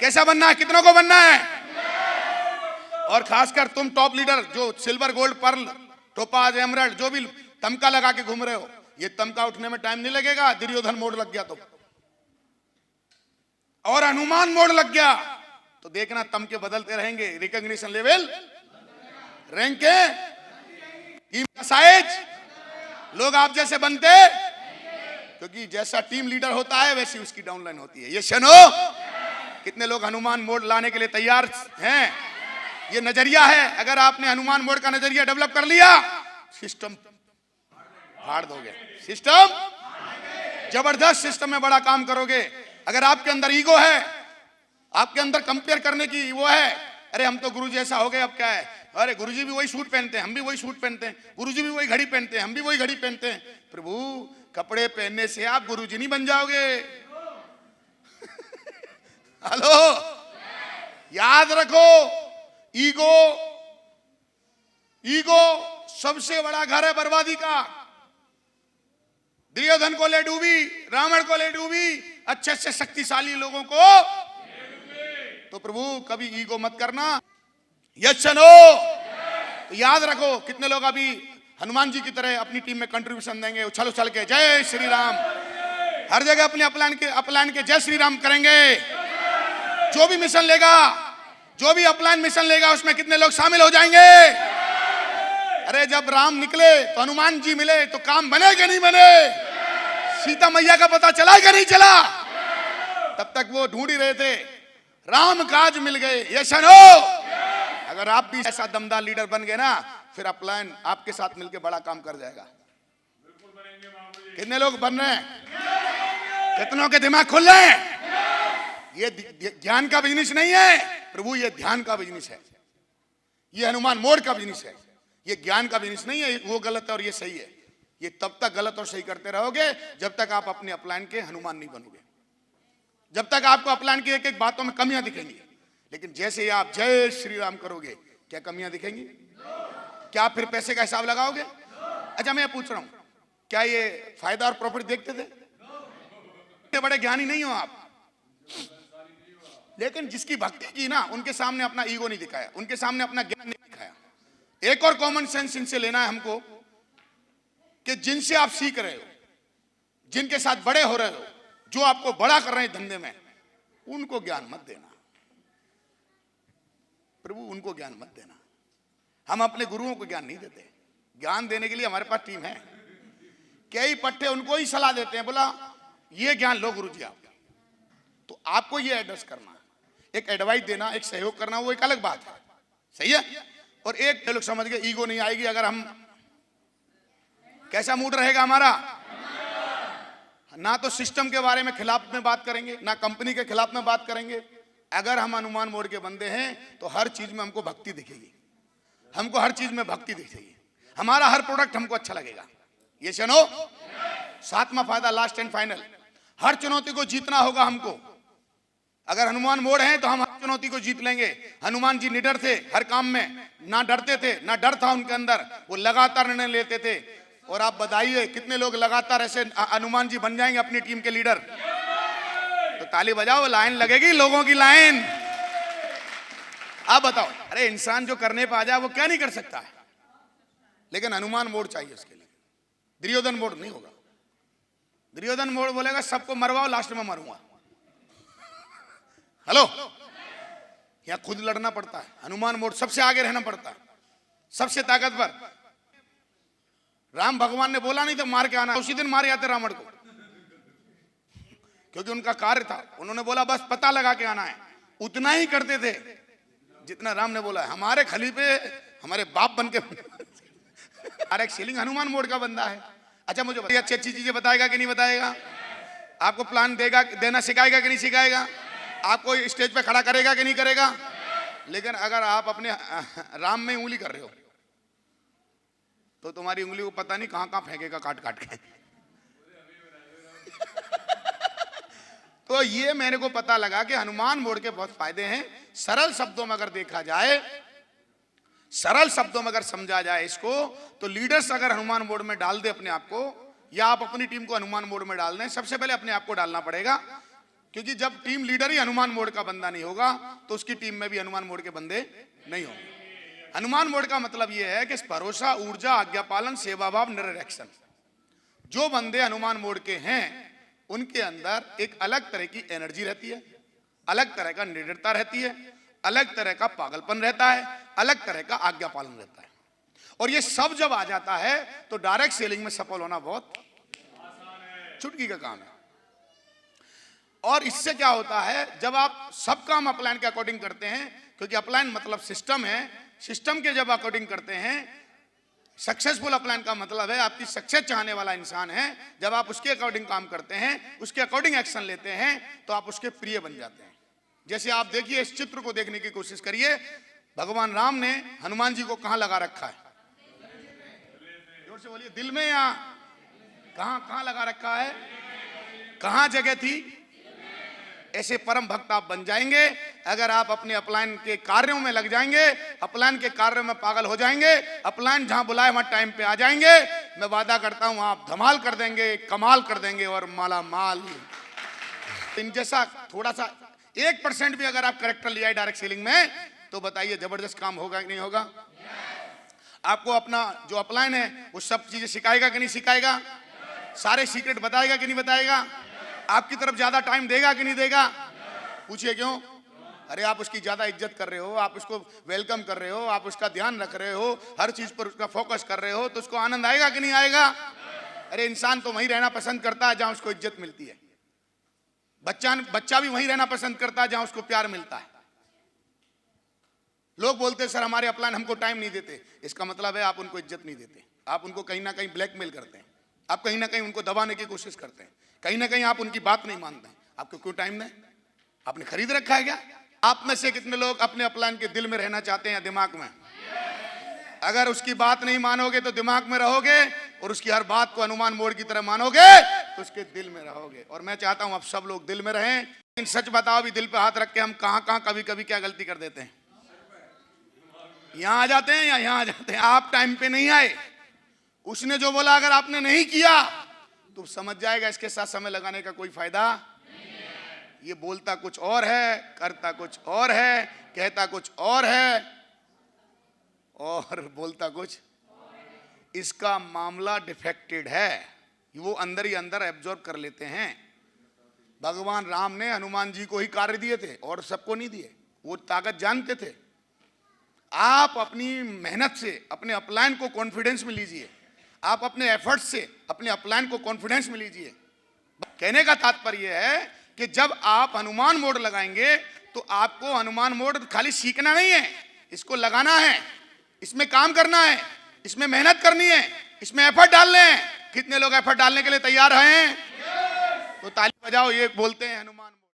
कैसा बनना है, कितनों को बनना है? और खासकर तुम टॉप लीडर जो silver gold pearl topaz emerald जो भी तमका लगा के घूम रहे हो, ये तमका उठने में टाइम नहीं लगेगा। दुर्योधन मोड लग गया तो, और हनुमान मोड लग गया तो देखना तमके बदलते रहेंगे, रिकॉग्निशन लेवल, रैंक के, टीम का साइज, लोग आप जैसे बनते, क्योंकि जैसा टीम लीडर होता है वैसी उसकी डाउनलाइन होती है। ये सुनो, कितने लोग हनुमान मोड लाने के लिए तैयार हैं? ये नजरिया है, अगर आपने हनुमान मोड का नजरिया डेवलप कर लिया, सिस्टम फाड़ दोगे, सिस्टम जबरदस्त सिस्टम में बड़ा काम करोगे। अगर आपके अंदर ईगो है, आपके अंदर कंपेयर करने की वो है, अरे हम तो गुरु जैसा हो गए, अब क्या है, अरे गुरुजी भी वही सूट पहनते हैं, हम भी वही सूट पहनते हैं, गुरुजी भी वही घड़ी पहनते हैं, हम भी वही घड़ी पहनते हैं। प्रभु, कपड़े पहनने से आप गुरुजी नहीं बन जाओगे। हेलो, याद रखो, ईगो, ईगो सबसे बड़ा घर है बर्बादी का। दुर्योधन को ले डूबी, रावण को ले डूबी, अच्छे अच्छे शक्तिशाली लोगों को। तो प्रभु कभी ईगो मत करना। यस नो, तो याद रखो, कितने लोग अभी हनुमान जी की तरह अपनी टीम में कंट्रीब्यूशन देंगे, उछल उछल के जय श्री राम, हर जगह अपने अपलाइन के जय श्री राम करेंगे। जो भी मिशन लेगा, जो भी अपलाइन मिशन लेगा, उसमें कितने लोग शामिल हो जाएंगे? अरे जब राम निकले तो हनुमान जी मिले, तो काम बने कि नहीं बने? सीता मैया का पता चला कि नहीं चला? तब तक वो ढूंढ ही रहे थे, राम काज मिल गए। ये सुनो, अगर आप भी ऐसा दमदार लीडर बन गए ना, फिर अपलाइन आपके साथ मिलकर बड़ा काम कर जाएगा। कितने लोग बन रहे हैं? कितनों के दिमाग खुल रहे हैं? ये ज्ञान का बिजनेस नहीं है प्रभु, ये ध्यान का बिजनेस है। ये हनुमान मोड का बिजनेस है, ये ज्ञान का बिजनेस नहीं है। वो गलत है और ये सही है। ये तब तक गलत और सही करते रहोगे जब तक आप अपने अपलाइन के हनुमान नहीं बनोगे, जब तक आपको अपलाइन की एक एक बातों में कमियां दिखेंगी। लेकिन जैसे ही आप जय श्री राम करोगे, क्या कमियां दिखेंगी? क्या आप फिर पैसे का हिसाब लगाओगे? अच्छा मैं पूछ रहा हूं, क्या ये फायदा और प्रॉफिट देखते थे? इतने बड़े ज्ञानी नहीं हो आप, लेकिन जिसकी भक्ति की ना, उनके सामने अपना ईगो नहीं दिखाया, उनके सामने अपना ज्ञान नहीं दिखाया। एक और कॉमन सेंस इनसे लेना है हमको, कि जिनसे आप सीख रहे हो, जिनके साथ बड़े हो रहे हो, जो आपको बड़ा कर रहे हैं धंधे में, उनको ज्ञान मत देना प्रभु, उनको ज्ञान मत देना। हम अपने गुरुओं को ज्ञान नहीं देते। ज्ञान देने के लिए हमारे पास टीम है, कई पट्टे उनको ही सलाह देते हैं, बोला ये ज्ञान लो गुरु जी आप। तो आपको ये एड्रेस करना, एक एडवाइस देना, एक सहयोग करना, वो एक अलग बात है, सही है। और एक लोग समझ गए, ईगो नहीं आएगी अगर हम, कैसा मूड रहेगा हमारा? ना तो सिस्टम के बारे में खिलाफ में बात करेंगे, ना कंपनी के खिलाफ में बात करेंगे। अगर हम हनुमान मोड के बंदे हैं तो हर चीज में हमको भक्ति दिखेगी, हमको हर चीज में भक्ति दिखेगी, हमारा हर प्रोडक्ट हमको अच्छा लगेगा। ये सुनो, सातवां फायदा, लास्ट एंड फाइनल, हर चुनौती को जीतना होगा हमको। अगर हनुमान मोड है तो हम हर चुनौती को जीत लेंगे। हनुमान जी निडर थे, हर काम में ना डरते थे, ना डर था उनके अंदर, वो लगातार निर्णय लेते थे। और आप बताइए कितने लोग लगातार ऐसे हनुमान जी बन जाएंगे अपनी टीम के लीडर? तो ताली बजाओ, लाइन लगेगी, लोगों की लाइन। आप बताओ, अरे इंसान जो करने पे आ जाए वो क्या नहीं कर सकता है, लेकिन हनुमान मोड चाहिए उसके लिए। दुर्योधन मोड नहीं होगा। दुर्योधन मोड बोलेगा सबको मरवाओ, लास्ट में मरूंगा। हेलो, यहां खुद लड़ना पड़ता है। हनुमान मोड सबसे आगे रहना पड़ता है, सबसे ताकतवर। राम भगवान ने बोला नहीं तो मार के आना, उसी दिन मारे जाते रावण को, क्योंकि उनका कार्य था। उन्होंने बोला बस पता लगा के आना है, उतना ही करते थे जितना राम ने बोला है। हमारे खलीफे हमारे बाप बन के हर एक सीलिंग हनुमान मोड का बंदा है। अच्छा मुझे अच्छी अच्छी चीजें बताएगा कि नहीं बताएगा? आपको प्लान देगा, देना सिखाएगा कि नहीं सिखाएगा? आपको स्टेज पे खड़ा करेगा कि नहीं करेगा? लेकिन अगर आप अपने राम में उंगली कर रहे हो तो तुम्हारी उंगली को पता नहीं कहां कहां फेंकेगा काट काट के। तो ये मेरे को पता लगा कि हनुमान मोड के बहुत फायदे हैं। सरल शब्दों में अगर देखा जाए, सरल शब्दों में अगर समझा जाए इसको, तो लीडर्स अगर हनुमान मोड में डाल दे अपने आप को, या आप अपनी टीम को हनुमान मोड में डाल दें, सबसे पहले अपने आप को डालना पड़ेगा। क्योंकि जब टीम लीडर ही हनुमान मोड का बंदा नहीं होगा तो उसकी टीम में भी हनुमान मोड के बंदे नहीं होंगे। हनुमान मोड का मतलब यह है कि भरोसा, ऊर्जा, आज्ञा पालन, सेवा भाव, निर्एक्शन। जो बंदे हनुमान मोड के हैं उनके अंदर एक अलग तरह की एनर्जी रहती है, अलग तरह का निडरता रहती है, अलग तरह का पागलपन रहता है, अलग तरह का आज्ञा पालन रहता है। और ये सब जब आ जाता है तो डायरेक्ट सेलिंग में सफल होना बहुत चुटकी का काम है। और इससे क्या होता है, जब आप सब काम अपलाइन के अकॉर्डिंग करते हैं, क्योंकि अपलाइन मतलब सिस्टम है, सिस्टम के जब अकॉर्डिंग करते हैं, सक्सेसफुल अपलाइन का मतलब है आपकी सक्सेस चाहने वाला इंसान है, जब आप उसके अकॉर्डिंग काम करते हैं, उसके अकॉर्डिंग एक्शन लेते हैं तो आप उसके प्रिय बन जाते हैं। जैसे आप देखिए, इस चित्र को देखने की कोशिश करिए, भगवान राम ने हनुमान जी को कहां लगा रखा है? जोर से बोलिए, दिल में या कहां कहां लगा रखा है? कहां जगह थी? ऐसे परम भक्त आप बन जाएंगे अगर आप अपने अपलाइन के कार्यों में लग जाएंगे, अपलाइन के कार्यों में पागल हो जाएंगे, अपलाइन जहां बुलाए वहां टाइम पे आ जाएंगे। मैं वादा करता हूं आप धमाल कर देंगे, कमाल कर देंगे और माला माल। इन जैसा थोड़ा सा 1% भी अगर आप करेक्टर लिया है डायरेक्ट सेलिंग में तो बताइए जबरदस्त काम होगा कि नहीं होगा? आपको अपना जो अपलाइन है वो सब चीजें सिखाएगा कि नहीं सिखाएगा? सारे सीक्रेट बताएगा कि नहीं बताएगा? आपकी तरफ ज्यादा टाइम देगा कि नहीं देगा? पूछिए क्यों? अरे आप उसकी ज्यादा इज्जत कर रहे हो, आप उसको वेलकम कर रहे हो, आप उसका ध्यान रख रहे हो, हर चीज पर उसका फोकस कर रहे हो, तो उसको आनंद आएगा कि नहीं आएगा? अरे इंसान तो वहीं रहना पसंद करता है जहां उसको इज्जत मिलती है। बच्चा भी वहीं रहना पसंद करता है जहां उसको प्यार मिलता है। लोग बोलते हैं सर हमारे अपलाइन हमको टाइम नहीं देते, इसका मतलब है आप उनको इज्जत नहीं देते, आप उनको कहीं ना कहीं ब्लैकमेल करते हैं, आप कहीं ना कहीं उनको दबाने की कोशिश करते हैं, कहीं ना कहीं आप उनकी बात नहीं मानते हैं। आपको क्यों टाइम दें? आपने खरीद रखा है क्या? आप में से कितने लोग अपने अपलाइन के दिल में रहना चाहते हैं या दिमाग में? अगर उसकी बात नहीं मानोगे तो दिमाग में रहोगे, और उसकी हर बात को हनुमान मोड की तरह मानोगे तो उसके दिल में रहोगे। और मैं चाहता हूं आप सब लोग दिल में रहें। लेकिन सच बताओ भी, दिल पे हाथ रख के हम कहां कहां कभी कभी क्या गलती कर देते हैं? यहां आ जाते हैं या यहां आ जाते हैं। आप टाइम पे नहीं आए, उसने जो बोला अगर आपने नहीं किया तो समझ जाएगा इसके साथ समय लगाने का कोई फायदा नहीं है। ये बोलता कुछ और है, करता कुछ और है, कहता कुछ और है और बोलता कुछ। इसका मामला डिफेक्टेड है, वो अंदर ही अंदर एब्जॉर्ब कर लेते हैं। भगवान राम ने हनुमान जी को ही कार्य दिए थे और सबको नहीं दिए, वो ताकत जानते थे। आप अपनी मेहनत से अपने अपलाइन को कॉन्फिडेंस में लीजिए, आप अपने एफर्ट से अपने अपलाइन को कॉन्फिडेंस में लीजिए। कहने का तात्पर्य है कि जब आप हनुमान मोड लगाएंगे तो आपको हनुमान मोड खाली सीखना नहीं है, इसको लगाना है, इसमें काम करना है, इसमें मेहनत करनी है, इसमें एफर्ट डालने हैं। कितने लोग एफर्ट डालने के लिए तैयार हैं? तो ताली बजाओ, ये बोलते हैं हनुमान।